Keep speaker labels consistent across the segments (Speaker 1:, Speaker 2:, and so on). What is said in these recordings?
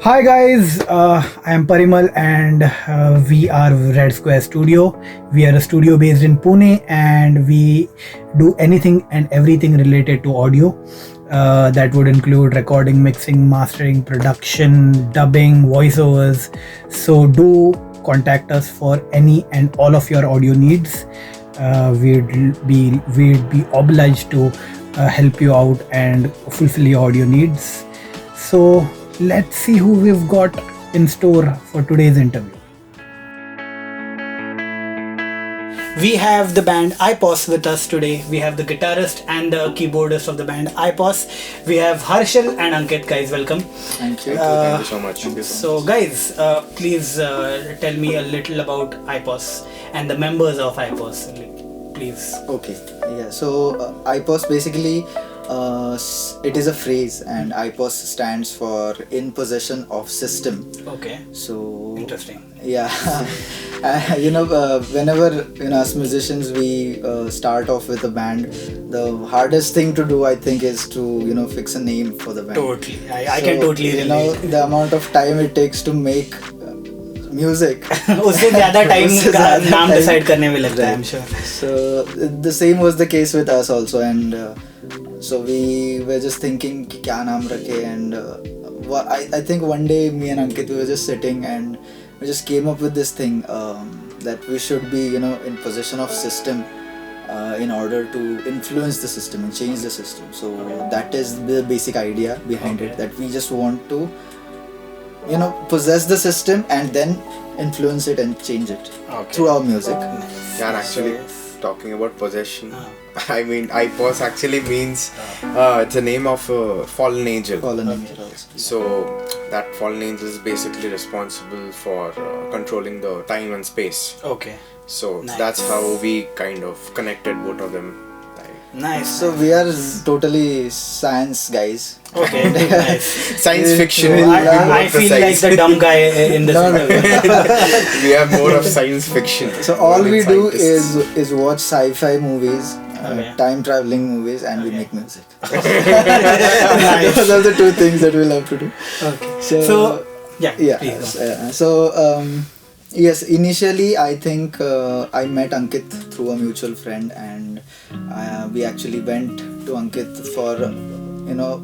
Speaker 1: Hi guys, I am Parimal and we are RedSquare Studio. We are a studio based in Pune and we do anything and everything related to audio. That would include recording, mixing, mastering, production, dubbing, voiceovers. So do contact us for any and all of your audio needs. We'd be obliged to help you out and fulfill your audio needs. So let's see who we've got in store for today's interview. We have the band I.P.O.S with us today. We have the guitarist and the keyboardist of the band I.P.O.S. We have Harshal and Ankit. Guys, welcome.
Speaker 2: Thank you.
Speaker 3: Thank you so much.
Speaker 1: So, guys, please tell me a little about I.P.O.S and the members of I.P.O.S. Please.
Speaker 2: Okay. Yeah. So I.P.O.S basically, it is a phrase, and I.P.O.S stands for in possession of system.
Speaker 1: Okay.
Speaker 2: So
Speaker 1: Interesting.
Speaker 2: yeah, whenever us musicians we start off with a band, the hardest thing to do I think is to fix a name for the band.
Speaker 1: Totally. I can totally relate.
Speaker 2: The amount of time it takes to make music
Speaker 1: उससे ज़्यादा time नाम decide करने में लगता है, I'm sure.
Speaker 2: So the same was the case with us also, and so we were just thinking कि क्या नाम रखे, and I think one day me and Ankit we were just sitting and we just came up with this thing that we should be in possession of system in order to influence the system and change the system. So that is the basic idea behind it, that we just want to possess the system and then influence it and change it through our music.
Speaker 3: Yeah, and actually talking about possession, I mean I.P.O.S actually means it's a name of a fallen angel.
Speaker 2: Fallen angel also.
Speaker 3: So that fallen angel is basically responsible for controlling the time and space.
Speaker 1: Okay.
Speaker 3: So
Speaker 1: Nice.
Speaker 3: that's how we kind of connected both of them.
Speaker 1: Nice.
Speaker 2: So we are totally science guys.
Speaker 1: Okay. Nice.
Speaker 3: Science fiction.
Speaker 1: I feel like the dumb guy in this.
Speaker 2: No.
Speaker 3: We have more of science fiction.
Speaker 2: So all we do
Speaker 3: Scientists.
Speaker 2: is watch sci-fi movies,
Speaker 1: Okay.
Speaker 2: time traveling movies, and we make music.
Speaker 1: Nice.
Speaker 2: Those are the two things that we love to do.
Speaker 1: Okay.
Speaker 2: So,
Speaker 1: So yeah.
Speaker 2: yeah.
Speaker 1: Please go.
Speaker 2: Yes, initially I think I met Ankit through a mutual friend, and we actually went to Ankit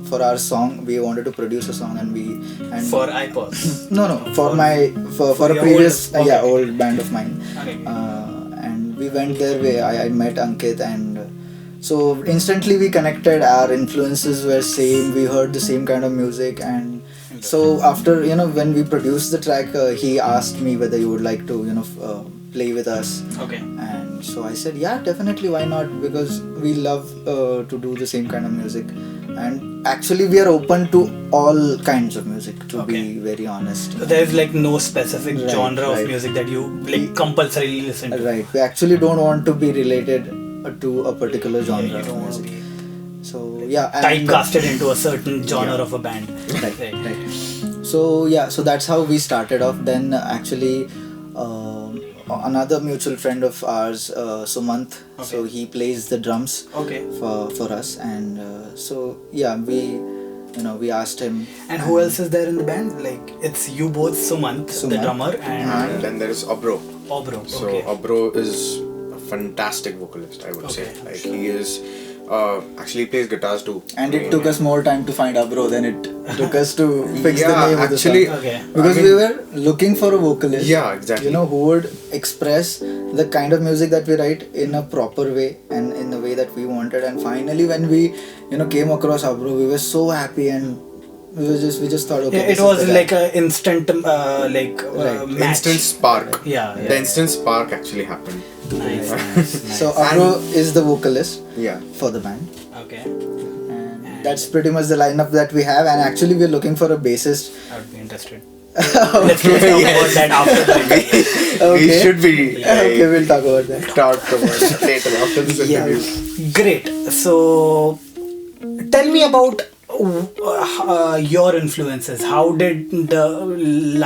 Speaker 2: for our song. We wanted to produce a song, and
Speaker 1: For I.P.O.S.
Speaker 2: no for a
Speaker 1: your
Speaker 2: previous
Speaker 1: old- okay.
Speaker 2: old band of mine.
Speaker 1: Okay.
Speaker 2: And we went there where I met Ankit, and so instantly we connected. Our influences were same, we heard the same kind of music, and so after when we produced the track, he asked me whether you would like to play with us.
Speaker 1: Okay.
Speaker 2: And so I said yeah, definitely, why not, because we love to do the same kind of music, and actually we are open to all kinds of music, to be very honest.
Speaker 1: So there is like no specific
Speaker 2: Right,
Speaker 1: genre of
Speaker 2: right.
Speaker 1: music that you like compulsorily listen to.
Speaker 2: Right, we actually don't want to be related to a particular genre
Speaker 1: You
Speaker 2: of
Speaker 1: don't want to
Speaker 2: music.
Speaker 1: be
Speaker 2: So yeah, and
Speaker 1: typecasted into a certain genre
Speaker 3: Yeah.
Speaker 1: of a band.
Speaker 2: right. So yeah, so that's how we started off. Then actually another mutual friend of ours, Sumant, so he plays the drums
Speaker 1: Okay.
Speaker 2: for us, and so yeah, we asked him.
Speaker 1: And who else is there in the band? Like it's you both, Sumant, the
Speaker 2: Sumant.
Speaker 1: drummer,
Speaker 3: And
Speaker 1: and
Speaker 3: then there is Abro.
Speaker 1: Obro.
Speaker 3: So
Speaker 1: Okay.
Speaker 3: Abro is a fantastic vocalist, I would say.
Speaker 1: Okay,
Speaker 3: Like he is actually he plays guitars too.
Speaker 2: And it took us more time to find Abro than it took us to fix the
Speaker 3: Yeah,
Speaker 2: name of the
Speaker 3: actually,
Speaker 2: song.
Speaker 1: Okay.
Speaker 2: Because
Speaker 3: I
Speaker 2: we
Speaker 3: mean-
Speaker 2: were looking for a vocalist,
Speaker 3: Yeah, exactly.
Speaker 2: who would express the kind of music that we write in a proper way and in the way that we wanted. And finally, when we came across Abro, we were so happy, and we just thought, okay,
Speaker 1: Yeah,
Speaker 2: this
Speaker 1: it
Speaker 2: is
Speaker 1: was
Speaker 2: the guy.
Speaker 1: like an instant
Speaker 2: Right.
Speaker 1: match.
Speaker 3: Instant spark.
Speaker 1: Yeah.
Speaker 3: The instant spark actually happened.
Speaker 1: Nice. Nice.
Speaker 2: So Abro is the vocalist
Speaker 3: Yeah.
Speaker 2: for the band,
Speaker 1: Okay.
Speaker 2: and that's pretty much the lineup that we have. And actually, we're looking for a bassist.
Speaker 1: I would be interested. Let's talk about that after the
Speaker 3: We
Speaker 2: Okay.
Speaker 3: should be
Speaker 2: Okay, we'll talk about that.
Speaker 3: talk about it later after this interview.
Speaker 1: Great. So, tell me about your influences. How did the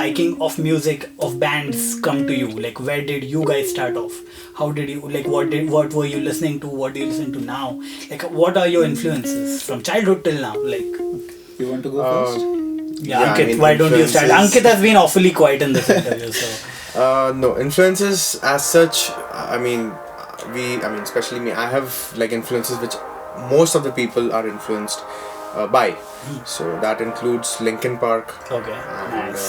Speaker 1: liking of music of bands come to you? Like, where did you guys start off? How did you what were you listening to? What do you listen to now? Like, what are your influences from childhood till now? Like,
Speaker 2: You want to go first?
Speaker 1: Yeah,
Speaker 3: I
Speaker 1: Ankit,
Speaker 3: mean,
Speaker 1: why don't you start?
Speaker 3: influences-
Speaker 1: Ankit has been awfully quiet in this interview, so.
Speaker 3: No, influences as such, I mean, especially me, I have like influences which most of the people are influenced by. So that includes Linkin Park
Speaker 1: Okay,
Speaker 3: and
Speaker 1: nice.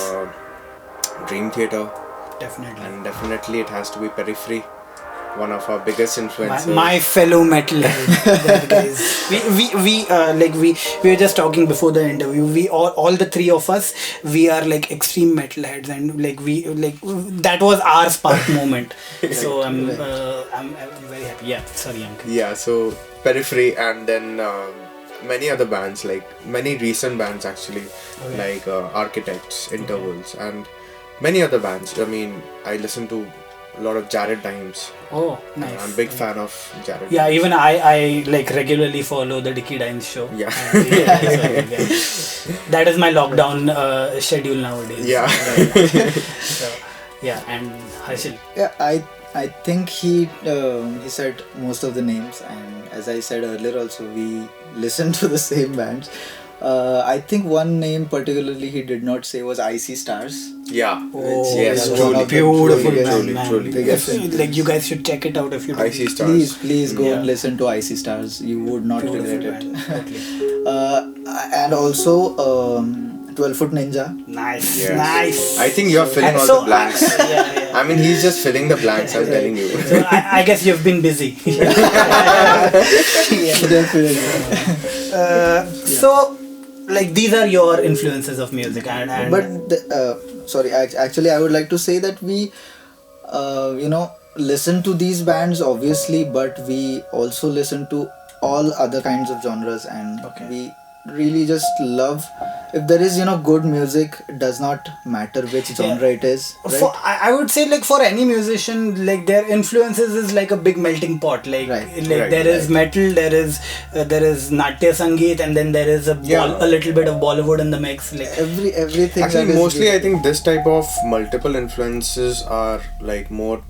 Speaker 3: Dream Theater,
Speaker 1: Definitely.
Speaker 3: and definitely it has to be Periphery, one of our biggest influences.
Speaker 1: My fellow metalhead guys. We were just talking before the interview. We all the three of us, we are like extreme metalheads, and that was our spark moment. So I'm very happy. Yeah, sorry, Ankit.
Speaker 3: Yeah, so Periphery, and then many other bands, like many recent bands actually, like Architects, Intervals, and many other bands. I mean, I listen to a lot of Jared Dimes.
Speaker 1: Oh, nice.
Speaker 3: I'm a big fan of Jared.
Speaker 1: Yeah,
Speaker 3: Dimes.
Speaker 1: even I like regularly follow the Dickie Dimes show.
Speaker 3: Yeah.
Speaker 1: That is my lockdown schedule nowadays.
Speaker 3: Yeah.
Speaker 1: So, yeah, and Harshil.
Speaker 2: Yeah, I think he said most of the names, and as I said earlier also, we listen to the same bands. I think one name particularly he did not say was IC Stars.
Speaker 3: Yeah.
Speaker 1: Oh,
Speaker 3: yes,
Speaker 1: that's
Speaker 2: one
Speaker 3: truly.
Speaker 2: of the
Speaker 1: beautiful
Speaker 2: biggest-
Speaker 1: band, man.
Speaker 3: truly.
Speaker 2: biggest
Speaker 1: Like you guys should check it out if you don't.
Speaker 3: IC Stars.
Speaker 2: Please go
Speaker 1: Yeah.
Speaker 2: and listen to IC Stars. You would not
Speaker 1: Beautiful
Speaker 2: regret
Speaker 1: band.
Speaker 2: it.
Speaker 1: Totally.
Speaker 2: And also 12 Foot Ninja.
Speaker 1: Nice,
Speaker 3: Yes.
Speaker 1: nice.
Speaker 3: I think you're filling
Speaker 1: And
Speaker 3: all
Speaker 1: so-
Speaker 3: the blanks.
Speaker 1: Yeah.
Speaker 3: I mean, he's just filling the blanks, I'm telling you.
Speaker 1: So I guess you've been busy.
Speaker 2: Definitely.
Speaker 1: So, like these are your influences of music, and
Speaker 2: But sorry, actually I would like to say that we listen to these bands obviously, but we also listen to all other kinds of genres, and
Speaker 1: Okay.
Speaker 2: we really just love, if there is good music, it does not matter which genre it is, right?
Speaker 1: for I would say, like, for any musician, like their influences is like a big melting pot. Like
Speaker 2: Right.
Speaker 1: there is metal, there is Natya Sangeet, and then there is a little bit of Bollywood in the mix. Like
Speaker 2: everything
Speaker 3: Actually,
Speaker 2: that is
Speaker 3: mostly I think this type of multiple influences are like more,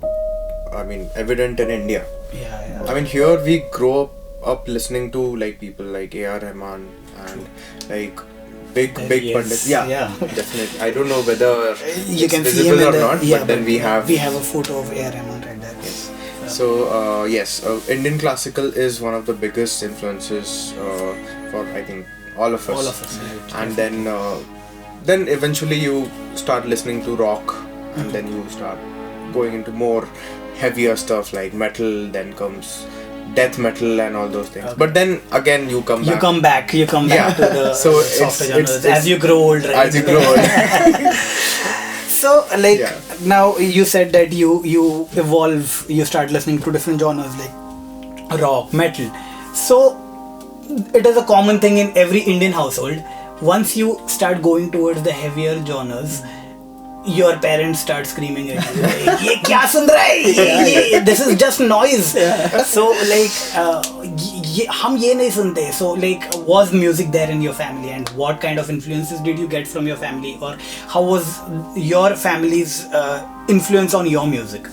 Speaker 3: evident in India.
Speaker 1: yeah.
Speaker 3: I mean, here we grow up listening to like people like A.R. Rahman and like big
Speaker 1: Yes.
Speaker 3: pundits.
Speaker 1: Yeah.
Speaker 3: Definitely. I don't know whether
Speaker 1: You
Speaker 3: it's
Speaker 1: can see him
Speaker 3: visible
Speaker 1: in
Speaker 3: or
Speaker 1: the,
Speaker 3: not,
Speaker 1: yeah,
Speaker 3: but then we have
Speaker 1: a photo of A.R. Rahman right there.
Speaker 3: Yes. So yes, Indian classical is one of the biggest influences for I think all of us.
Speaker 1: All of us, right.
Speaker 3: And then eventually you start listening to rock, and then you start going into more heavier stuff like metal. Then comes death metal and all those things.
Speaker 1: Okay.
Speaker 3: But then again you come back.
Speaker 1: You come back to the
Speaker 3: So
Speaker 1: softer
Speaker 3: it's-
Speaker 1: genres
Speaker 3: it's-
Speaker 1: as you grow old, right?
Speaker 3: As you grow old.
Speaker 1: So, like,
Speaker 3: Yeah.
Speaker 1: now you said that you evolve, you start listening to different genres like rock, metal. So, it is a common thing in every Indian household. Once you start going towards the heavier genres, your parents start screaming at you, like, "Ye kya sun raha hai? This is just noise." So, like, हम ये नहीं सुनते. So, like, was music there in your family, and what kind of influences did you get from your family, or how was your family's influence on your music?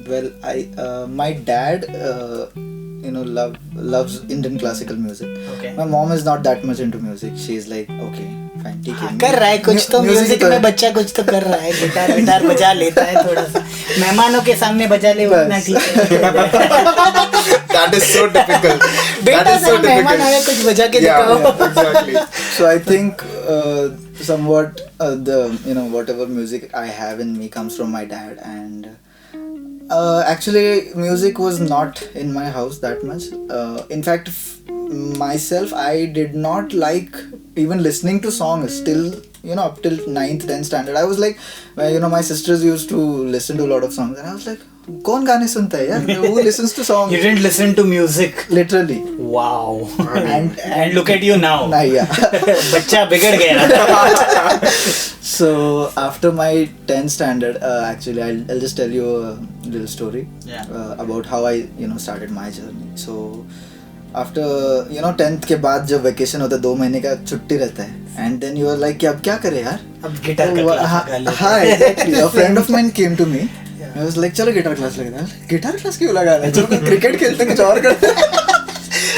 Speaker 2: Well, my dad loves Indian classical music.
Speaker 1: Okay.
Speaker 2: My mom is not that much into music. She's like, okay, fine, ठीक है.
Speaker 1: कर रहा है कुछ तो music
Speaker 2: तो
Speaker 1: में बच्चा कुछ तो कर रहा है, गिटार बजा लेता है थोड़ा सा, मेहमानों के सामने बजा ले उतना ठीक है.
Speaker 3: That is so typical.
Speaker 1: बेटा
Speaker 3: That is so
Speaker 1: जरा मेहमान आए
Speaker 3: typical.
Speaker 1: कुछ बजा के
Speaker 3: Yeah,
Speaker 1: दिखाओ.
Speaker 3: exactly.
Speaker 2: So I think somewhat the whatever music I have in me comes from my dad, and actually music was not in my house that much. In fact, myself, I did not like even listening to songs till up till 9th 10th standard. I was like, my sisters used to listen to a lot of songs, and I was like, कौन गाने सुनता है यार? Who listens to songs?
Speaker 1: You didn't listen to music.
Speaker 2: Literally.
Speaker 1: Wow.
Speaker 2: And
Speaker 1: look at you now.
Speaker 2: yeah.
Speaker 1: बच्चा बिगड़ गया.
Speaker 2: So after my 10th standard, actually I'll just tell you a little story about how I started my journey. So after 10th के बाद जब vacation होता है 2 महीने का छुट्टी रहता है, and then you are like कि अब क्या करें यार?
Speaker 1: अब गिटार का क्लास लगा लेते
Speaker 2: हाँ, exactly. A friend of mine came to me. I was like, चलो गिटार क्लास लगा दें. गिटार क्लास क्यों लगा रहे हैं? चलो क्रिकेट खेलते हैं, कुछ और करते हैं.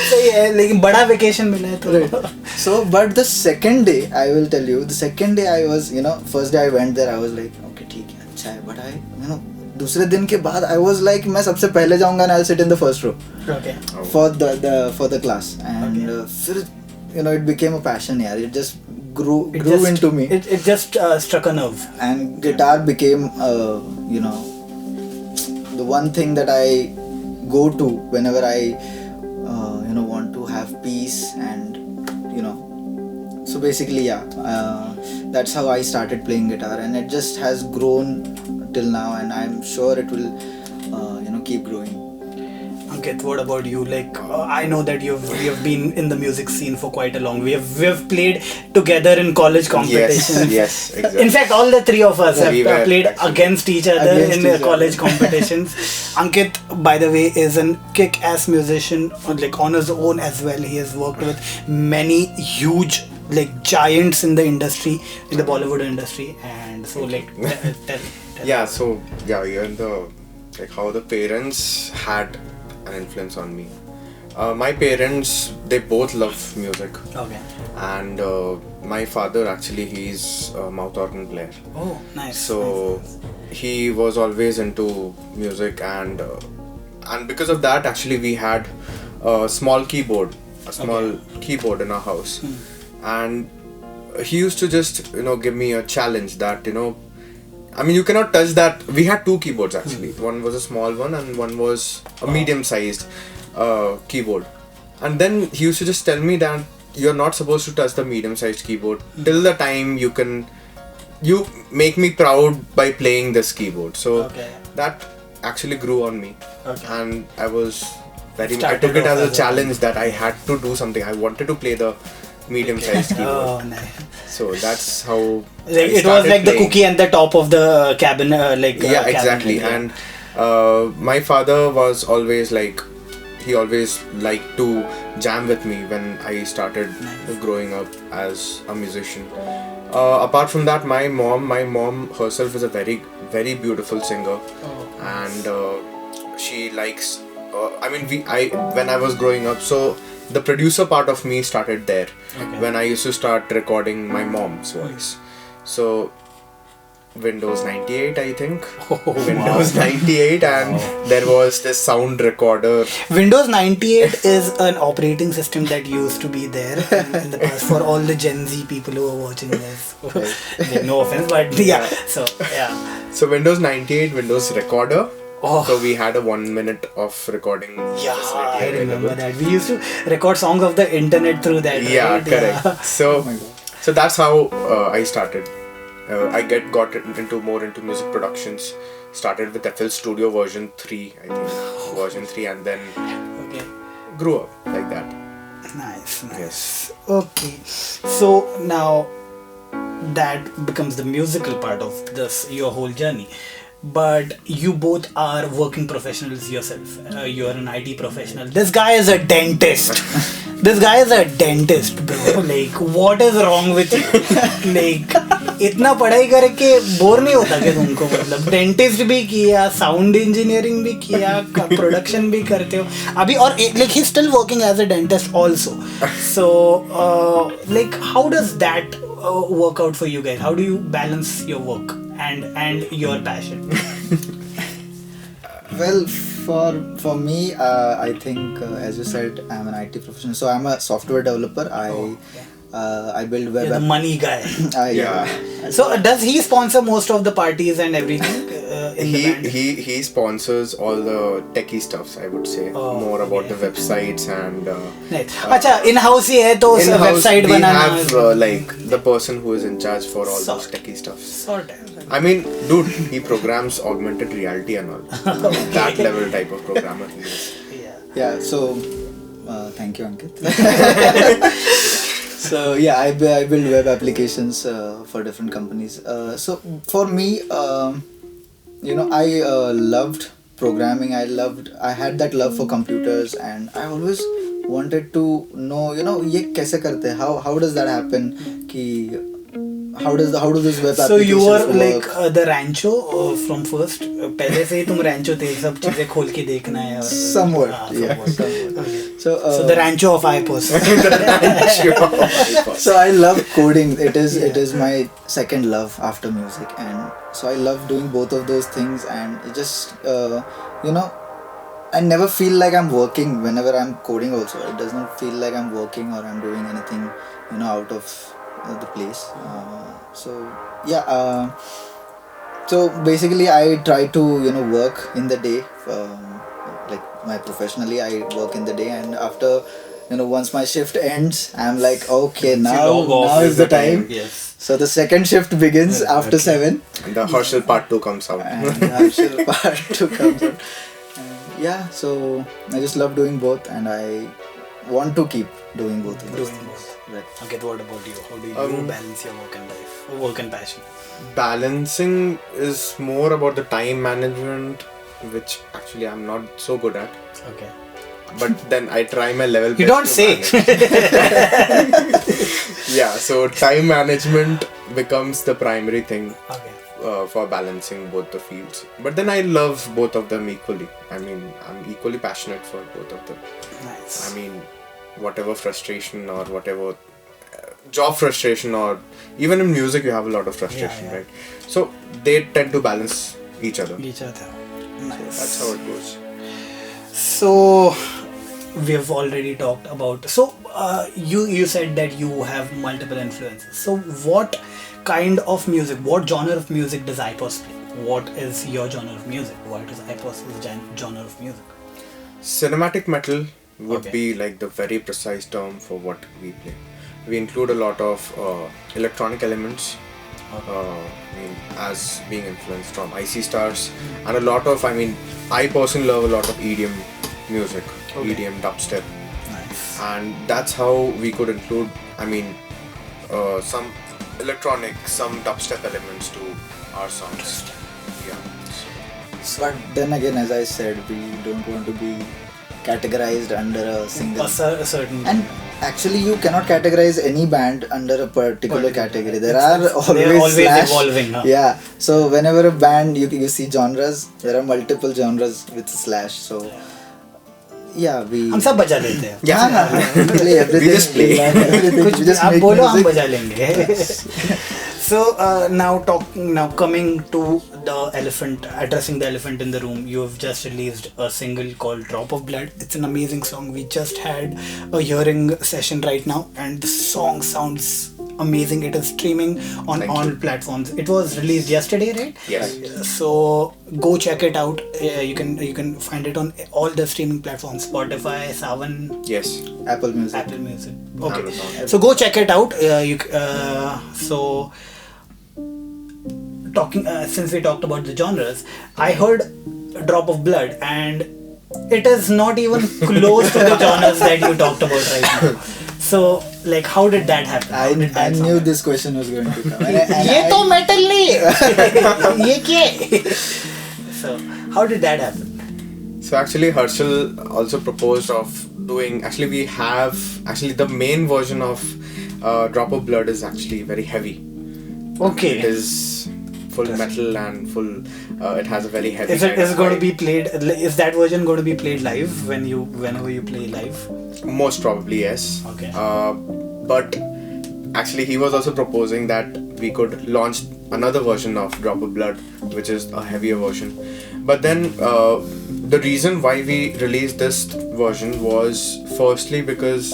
Speaker 1: सही है, लेकिन बड़ा वेकेशन मिला है तो.
Speaker 2: Right. So, but the second day, I will tell you, the second day I was, first day I went there, I was like, okay, ठीक है, अच्छा है, but दूसरे दिन के बाद I was like, मैं सबसे पहले जाऊँगा and I'll sit in the first row.
Speaker 1: Okay.
Speaker 2: For the class, and फिर it became a passion, यार. It just grew into me.
Speaker 1: It just struck a nerve.
Speaker 2: And guitar became, the one thing that I go to whenever I, want to have peace and, So basically, that's how I started playing guitar, and it just has grown till now, and I'm sure it will, keep growing.
Speaker 1: Ankit, what about you? Like, I know that you've been in the music scene for quite a long. We've played together in college competitions.
Speaker 3: Yes, exactly.
Speaker 1: In fact, all the three of us have played
Speaker 3: actually
Speaker 1: against each other in college competitions. Ankit, by the way, is an kick-ass musician, like on his own as well. He has worked with many huge, like, giants in the industry, in the Bollywood industry, and so like, tell.
Speaker 3: Yeah, so even the like how the parents had an influence on me. My parents, they both love music.
Speaker 1: Okay.
Speaker 3: And my father, actually, he's a mouth organ player.
Speaker 1: Oh, nice.
Speaker 3: So he was always into music, and because of that, actually, we had a small keyboard in our house. And he used to just give me a challenge that I mean, you cannot touch that. We had two keyboards actually. One was a small one and one was a medium-sized keyboard. And then he used to just tell me that you're not supposed to touch the medium-sized keyboard till the time you make me proud by playing this keyboard. So that actually grew on me. And I took it as a challenge that I had to do something. I wanted to play the medium-sized keyboard.
Speaker 1: Oh, nice.
Speaker 3: So that's how
Speaker 1: it was like playing. The cookie and the top of the cabin,
Speaker 3: exactly. And my father was always like, he always liked to jam with me when I started growing up as a musician. Apart from that, my mom herself is a very, very beautiful singer, and she likes. When I was growing up, so the producer part of me started there when I used to start recording my mom's voice. So Windows 98, I think. Windows 98, and there was this sound recorder.
Speaker 1: Windows 98 is an operating system that used to be there in the past for all the Gen Z people who are watching this. Like, no offense, but
Speaker 3: So Windows 98, Windows recorder. So we had a 1 minute of recording.
Speaker 1: I remember that. We used to record songs of the internet through that.
Speaker 3: Yeah,
Speaker 1: right?
Speaker 3: correct. Yeah. So that's how I started. I got into music productions. Started with FL Studio version 3, I think. Version 3, and then grew up like that.
Speaker 1: Nice.
Speaker 3: Yes.
Speaker 1: Okay. So now that becomes the musical part of your whole journey. But you both are working professionals yourself. You're an IT professional. This guy is a dentist. Bro. Like, what is wrong with you? Like, इतना पढ़ाई करके bore नहीं होता क्या तुमको? मतलब dentist भी किया, साउंड इंजीनियरिंग भी किया, प्रोडक्शन भी करते हो अभी, और like he's still working as a dentist also. So like, how does that work out for you guys? How do you balance your work and your passion?
Speaker 2: Well, for me, I think as you said, I'm an IT professional, so I'm a software developer. I build web.
Speaker 1: You're the money guy.
Speaker 2: Yeah.
Speaker 1: So does he sponsor most of the parties and everything in the band?
Speaker 3: He sponsors all the techie stuffs, I would say. More about the websites and.
Speaker 1: अच्छा, in-house ही है तो website banana.
Speaker 3: We have like the person who is in charge for all those techie stuffs. I mean, dude, he programs augmented reality and all. That level type of programmer he is.
Speaker 2: Yeah. So, thank you, Ankit. So yeah, I build web applications for different companies. So for me, I loved programming. I had that love for computers, and I always wanted to know, ये कैसे करते हैं? How does that happen? कि how do this web
Speaker 1: So you were
Speaker 2: applications
Speaker 1: like
Speaker 2: work?
Speaker 1: the rancho from first. पहले से ही तुम rancho थे, सब चीजें खोल के देखना है और
Speaker 2: Somewhat, yeah.
Speaker 1: somewhat. Okay.
Speaker 2: So,
Speaker 1: So the rancho of I.P.O.S.
Speaker 2: so I love coding. It is my second love after music, and so I love doing both of those things. And it just I never feel like I'm working whenever I'm coding. Also, it does not feel like I'm working or I'm doing anything out of the place. So yeah. So basically, I try to work in the day. Like my professionally, I work in the day, and after once my shift ends, I'm like, okay, now is the time.
Speaker 1: Yes.
Speaker 2: So the second shift begins after 7.
Speaker 3: And the Herschel part 2 comes out.
Speaker 2: And the Herschel part 2 comes out. And yeah, so I just love doing both, and I want to keep doing both of those things. Right.
Speaker 1: Okay, what about you? How do you balance your work and life, work and passion?
Speaker 3: Balancing is more about the time management, which actually I'm not so good at.
Speaker 1: Okay.
Speaker 3: But then I try my level best.
Speaker 1: You don't
Speaker 3: to
Speaker 1: say.
Speaker 3: manage. Yeah, so time management becomes the primary thing.
Speaker 1: Okay.
Speaker 3: For balancing both the fields. But then I love both of them equally. I mean, I'm equally passionate for both of them.
Speaker 1: Nice.
Speaker 3: I mean, whatever frustration or whatever job frustration, or even in music you have a lot of frustration,
Speaker 1: Yeah.
Speaker 3: right? So they tend to balance each other.
Speaker 1: Each other. Nice.
Speaker 3: That's how it goes.
Speaker 1: So we've already talked about. So you said that you have multiple influences. So what kind of music, what genre of music does I.P.O.S play? What is your genre of music? What is I.P.O.S genre of music?
Speaker 3: Cinematic metal would
Speaker 1: Okay.
Speaker 3: be like the very precise term for what we play. We include a lot of electronic elements. I mean, as being influenced from IC Stars, and a lot of, I personally love a lot of EDM music,
Speaker 1: Okay.
Speaker 3: EDM dubstep,
Speaker 1: Nice.
Speaker 3: and that's how we could include, some electronic, some dubstep elements to our songs. Yeah.
Speaker 2: But then again, as I said, we don't want to be categorized under a single.
Speaker 1: A certain.
Speaker 2: And actually, you cannot categorize any band under a particular category. There are
Speaker 1: They're
Speaker 2: always
Speaker 1: always
Speaker 2: slash.
Speaker 1: evolving, huh?
Speaker 2: Yeah. So whenever a band, you see genres, there are multiple genres with slash. So yeah, we.
Speaker 1: हम सब बजा लेते हैं.
Speaker 2: Yeah, we play everything.
Speaker 3: We just play.
Speaker 2: We learn everything.
Speaker 1: कुछ
Speaker 2: We
Speaker 1: भी
Speaker 2: just
Speaker 1: आप
Speaker 2: make
Speaker 1: बोलो हम
Speaker 2: music.
Speaker 1: बजा लेंगे. So now coming to the elephant, addressing the elephant in the room. You have just released a single called Drop of Blood. It's an amazing song. We just had a hearing session right now, and the song sounds amazing. It is streaming on
Speaker 3: Thank
Speaker 1: all
Speaker 3: you.
Speaker 1: platforms. It was released yesterday, right?
Speaker 3: Yes.
Speaker 1: So go check it out. You can find it on all the streaming platforms: Spotify, Savan,
Speaker 3: Yes.
Speaker 2: Apple Music.
Speaker 1: Apple Music. Okay.
Speaker 3: Amazon.
Speaker 1: So go check it out. Since we talked about the genres, I heard Drop of Blood, and it is not even close to the genres that you talked about right now. So, like, how did that happen? How did
Speaker 2: I
Speaker 1: that
Speaker 2: knew
Speaker 1: sound?
Speaker 2: this question was going to come.
Speaker 1: ये तो metal नहीं है. ये क्या है? So, how did that happen?
Speaker 3: So actually Herschel also proposed of doing, we have the main version of Drop of Blood is actually very heavy.
Speaker 1: Okay.
Speaker 3: It is full metal and full, it has a very heavy
Speaker 1: Is it going to be played? Is that version going to be played live whenever you play live?
Speaker 3: Most probably yes.
Speaker 1: Okay.
Speaker 3: But actually he was also proposing that we could launch another version of Drop of Blood, which is a heavier version. But then the reason why we released this version was firstly because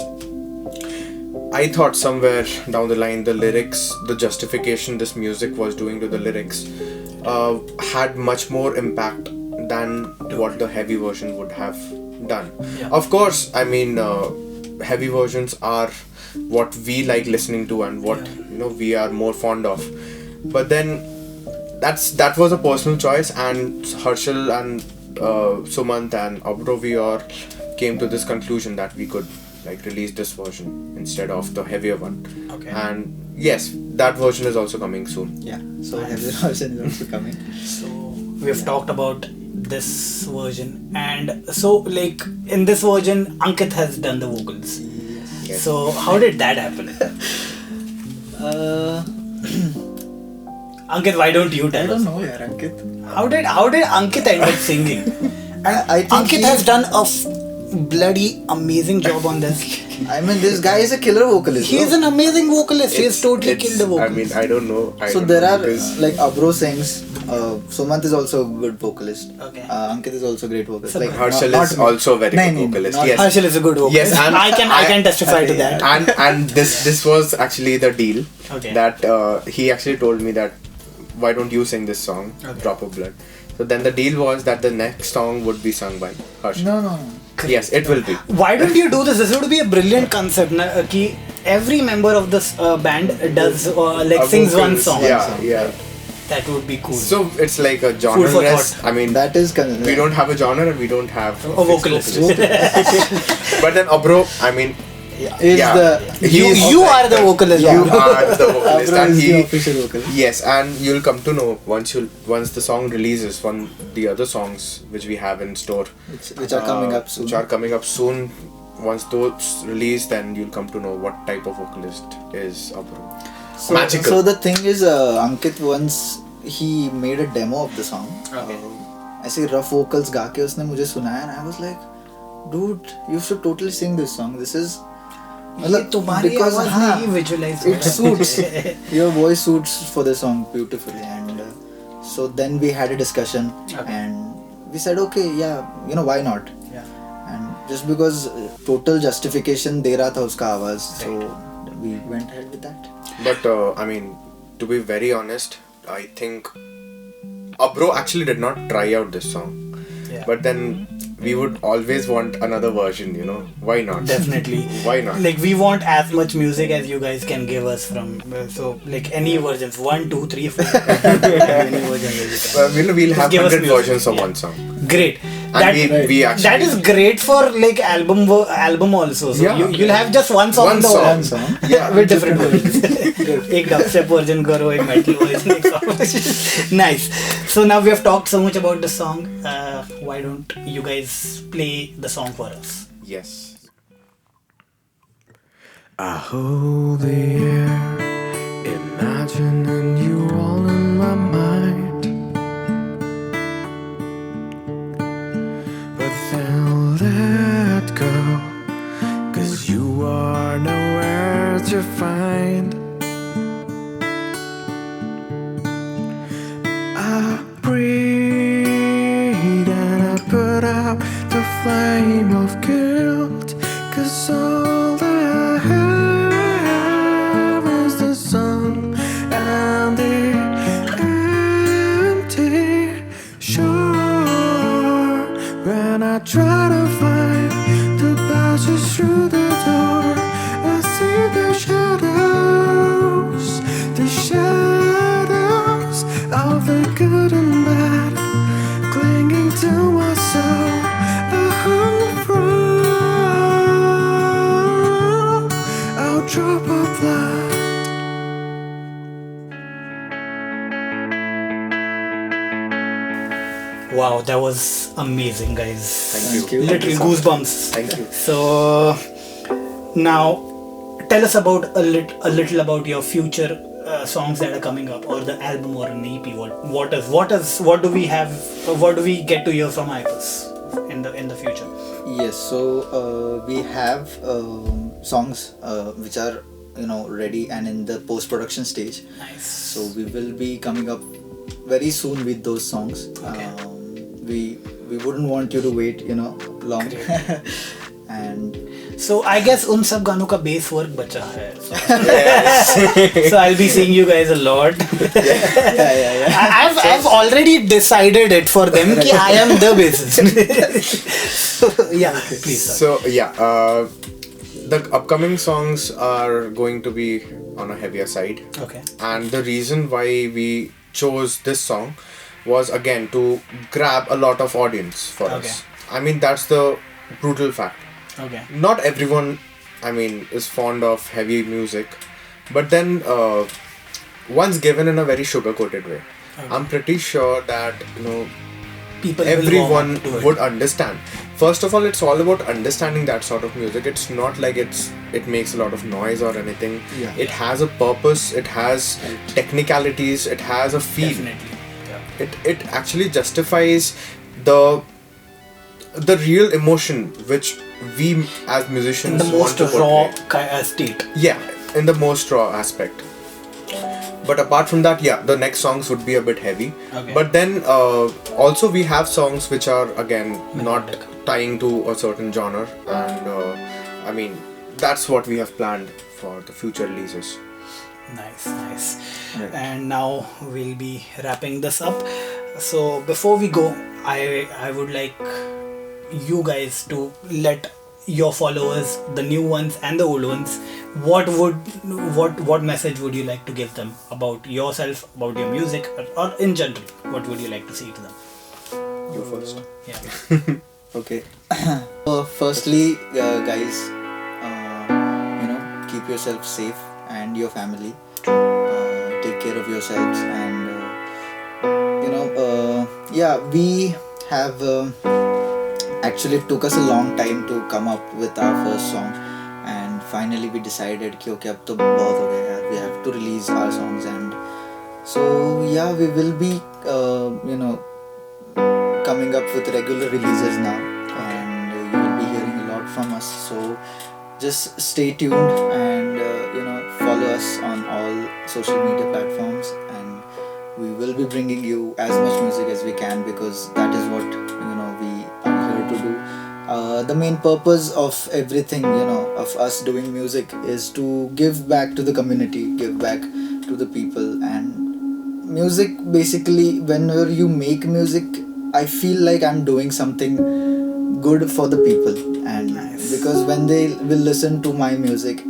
Speaker 3: I thought somewhere down the line the lyrics, the justification this music was doing to the lyrics had much more impact than what the heavy version would have done.
Speaker 1: Yeah.
Speaker 3: Of course, heavy versions are what we like listening to and what we are more fond of. But then that was a personal choice, and Herschel and Sumant and Abro, we all came to this conclusion that we could release this version instead of the heavier one.
Speaker 1: Okay.
Speaker 3: And yes, that version is also coming soon.
Speaker 2: Yeah. So heavy version is also coming.
Speaker 1: So we've talked about this version, and so in this version Ankit has done the vocals.
Speaker 3: Yes.
Speaker 1: So how did that happen? Ankit, why don't you tell
Speaker 2: I
Speaker 1: us?
Speaker 2: don't know, yaar, Ankit.
Speaker 1: How did Ankit end up singing? And
Speaker 2: I think
Speaker 1: Ankit
Speaker 2: he-
Speaker 1: has done a bloody amazing job on this.
Speaker 2: I mean, this guy is a killer vocalist.
Speaker 1: He is
Speaker 2: no?
Speaker 1: an amazing vocalist. He has totally
Speaker 3: It's-
Speaker 1: killed the vocals.
Speaker 3: I mean, I don't know. I
Speaker 2: So
Speaker 3: don't
Speaker 2: there
Speaker 3: know
Speaker 2: are
Speaker 3: because
Speaker 2: like Abro sings. Sumant is also a good vocalist.
Speaker 1: Okay.
Speaker 2: Ankit is also a great vocalist.
Speaker 1: So
Speaker 2: Like
Speaker 3: Harshal
Speaker 2: not
Speaker 3: is
Speaker 2: me.
Speaker 3: also a very
Speaker 2: Nahin,
Speaker 3: good
Speaker 2: nahin,
Speaker 3: vocalist.
Speaker 2: not-
Speaker 3: Yes.
Speaker 1: Harshal is a good vocalist.
Speaker 3: Yes, and
Speaker 1: I can testify to that.
Speaker 3: And this was actually the deal.
Speaker 1: Okay.
Speaker 3: That he actually told me that why don't you sing this song,
Speaker 1: Okay.
Speaker 3: Drop of Blood. So then the deal was that the next song would be sung by Harshal.
Speaker 2: No.
Speaker 3: Yes, it will be.
Speaker 1: Why don't you do this? This would be a brilliant concept. Ki every member of this band does
Speaker 3: A
Speaker 1: sings one
Speaker 3: vocals,
Speaker 1: song.
Speaker 3: Yeah.
Speaker 1: That would be cool.
Speaker 3: So it's like a
Speaker 1: Food
Speaker 3: genre
Speaker 1: for
Speaker 3: rest.
Speaker 1: thought.
Speaker 3: I mean,
Speaker 2: That is
Speaker 3: we don't have a genre and we don't have
Speaker 1: A vocalist.
Speaker 3: But then Abro, I mean,
Speaker 2: Is
Speaker 3: yeah,
Speaker 2: the
Speaker 3: he is
Speaker 1: you
Speaker 3: like
Speaker 1: are the vocalist.
Speaker 3: You
Speaker 1: Abro.
Speaker 3: are the vocalist,
Speaker 2: Abro
Speaker 3: and
Speaker 2: is
Speaker 3: he
Speaker 2: the official vocalist.
Speaker 3: Yes, and you'll come to know once the song releases, the other songs which we have in store,
Speaker 2: Which are coming up soon.
Speaker 3: Which are coming up soon. Once those release, then you'll come to know what type of vocalist is Abro. Magical.
Speaker 2: So the thing is, Ankit once he made a demo of the song.
Speaker 1: Okay.
Speaker 2: ऐसे rough vocals गा के उसने मुझे सुनाया and I was like, dude, you should totally sing this song. This is
Speaker 1: ये तुम्हारी
Speaker 2: because
Speaker 1: आवाज
Speaker 2: हाँ,
Speaker 1: नहीं visualize
Speaker 2: it suits. Your voice suits for the song beautifully, and so then we had a discussion and we said, okay, yeah, why not?
Speaker 1: Yeah.
Speaker 2: And just because total justification दे रहा था उसका आवाज, so we went ahead with that.
Speaker 3: But I mean, to be very honest, I think Abro actually did not try out this song.
Speaker 1: Yeah.
Speaker 3: But then we would always want another version, Why not?
Speaker 1: Definitely.
Speaker 3: Why not?
Speaker 1: Like we want as much music as you guys can give us from. So like any versions, 1, 2, 3, 4. Any version that you can.
Speaker 3: We'll have
Speaker 1: give us
Speaker 3: 100
Speaker 1: music,
Speaker 3: versions of
Speaker 1: yeah.
Speaker 3: one song.
Speaker 1: Great.
Speaker 3: And we actually...
Speaker 1: That is great for like album also. So
Speaker 3: Yeah.
Speaker 1: you'll have just one song
Speaker 3: One
Speaker 1: in the
Speaker 3: song.
Speaker 1: whole-
Speaker 2: One song.
Speaker 3: Yeah.
Speaker 1: with different versions. एक dubstep version करो, एक metal version, एक soft. Nice. So now we have talked so much about the song. Why don't you guys play the song for us?
Speaker 3: Yes. I hold the air, imagining you all in my mind. But then let go, 'cause you are nowhere to find. I breathe and I put out the flame of guilt, 'cause all I have is the sun and the empty shore. When I try to find the passage through the door, I see the shadows of the good and bad clinging to my soul. I hung from a drop of blood.
Speaker 1: Wow, that was amazing, guys.
Speaker 3: Thank you.
Speaker 1: Literally goosebumps.
Speaker 3: Thank you.
Speaker 1: So now tell us about a little about your future songs that are coming up, or the album, or an EP. What do we have? What do we get to hear from I.P.O.S in the future?
Speaker 2: Yes, so we have songs which are ready and in the post-production stage.
Speaker 1: Nice.
Speaker 2: So we will be coming up very soon with those songs.
Speaker 1: Okay.
Speaker 2: We wouldn't want you to wait, long. And
Speaker 1: So I guess उन सब गानों का base work बचा है. So I'll be seeing you guys a lot.
Speaker 2: yeah.
Speaker 1: I've already decided it for them कि I am the bassist. So yeah, please. Sir.
Speaker 3: So yeah, the upcoming songs are going to be on a heavier side.
Speaker 1: Okay.
Speaker 3: And the reason why we chose this song was again to grab a lot of audience for us. I mean, that's the brutal fact.
Speaker 1: Okay.
Speaker 3: Not everyone, is fond of heavy music, but then once given in a very sugar-coated way, I'm pretty sure that
Speaker 1: people will warm
Speaker 3: everyone
Speaker 1: up to it.
Speaker 3: would understand. First of all, it's all about understanding that sort of music. It's not like it makes a lot of noise or anything.
Speaker 2: Yeah.
Speaker 3: It has a purpose, it has technicalities, it has a feel.
Speaker 1: Definitely. Yeah.
Speaker 3: It actually justifies the real emotion which we as musicians
Speaker 1: In the most
Speaker 3: want to
Speaker 1: raw
Speaker 3: portray.
Speaker 1: state.
Speaker 3: Yeah, in the most raw aspect. But apart from that, yeah, the next songs would be a bit heavy.
Speaker 1: Okay.
Speaker 3: But then also we have songs which are again not
Speaker 1: Melodic.
Speaker 3: tying to a certain genre, and I mean that's what we have planned for the future releases.
Speaker 1: Nice.
Speaker 2: Right.
Speaker 1: And now we'll be wrapping this up. So before we go, I would like you guys to let your followers, the new ones and the old ones, what message would you like to give them about yourself, about your music, or in general, what would you like to say to them?
Speaker 3: You first.
Speaker 1: Yeah.
Speaker 2: Okay. Firstly, guys, keep yourself safe and your family. Take care of yourselves, and yeah, we have actually it took us a long time to come up with our first song, and finally we decided कि okay, अब तो बहुत हो गया यार, we have to release our songs. And so yeah, we will be coming up with regular releases now, and you will be hearing a lot from us. So just stay tuned, and follow us on all social media platforms, and we will be bringing you as much music as we can, because that is what we are here to do. The main purpose of everything, of us doing music, is to give back to the community, give back to the people. And music, basically, whenever you make music, I feel like I'm doing something good for the people. And
Speaker 1: Nice.
Speaker 2: because when they will listen to my music,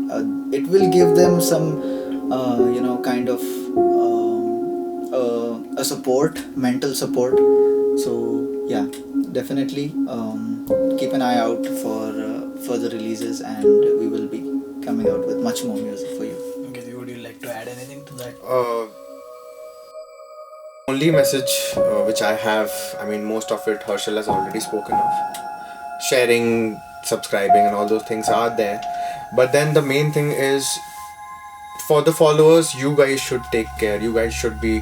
Speaker 2: it will give them some kind of a support, mental support. So yeah, definitely keep an eye out for further releases, and we will be coming out with much more music for you.
Speaker 1: Okay, would you like to add anything to that?
Speaker 3: Only message which I have, I mean, most of it Herschel has already spoken of. Sharing, subscribing, and all those things are there. But then the main thing is, for the followers, you guys should take care. You guys should be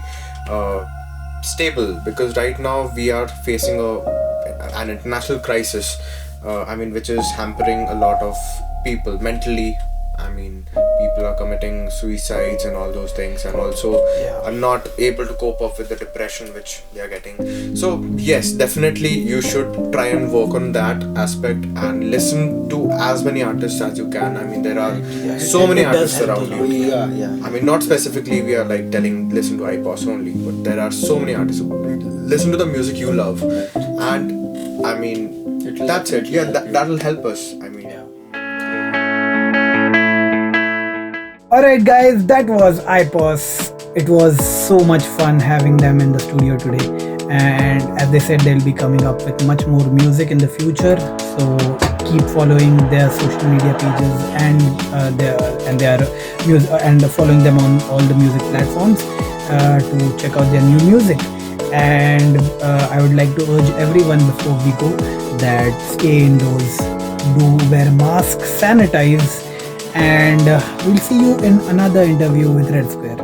Speaker 3: stable, because right now we are facing an international crisis. Which is hampering a lot of people mentally. I mean, people are committing suicides and all those things, and also are not able to cope up with the depression which they are getting. So yes, definitely you should try and work on that aspect and listen to as many artists as you can. I mean, there are so many
Speaker 1: it does
Speaker 3: artists
Speaker 1: help
Speaker 3: around
Speaker 1: a lot.
Speaker 3: you.
Speaker 2: Yeah.
Speaker 3: I mean, not specifically we are like telling listen to I.P.O.S only, but there are so many artists. Listen to the music you love, and I mean, that's it. Yeah, that'll help us. I mean.
Speaker 1: Alright guys, that was I.P.O.S. It was so much fun having them in the studio today, and as they said, they'll be coming up with much more music in the future. So keep following their social media pages and their music, and following them on all the music platforms to check out their new music. And I would like to urge everyone before we go that stay indoors, do wear masks, sanitize, and we'll see you in another interview with RedSquare.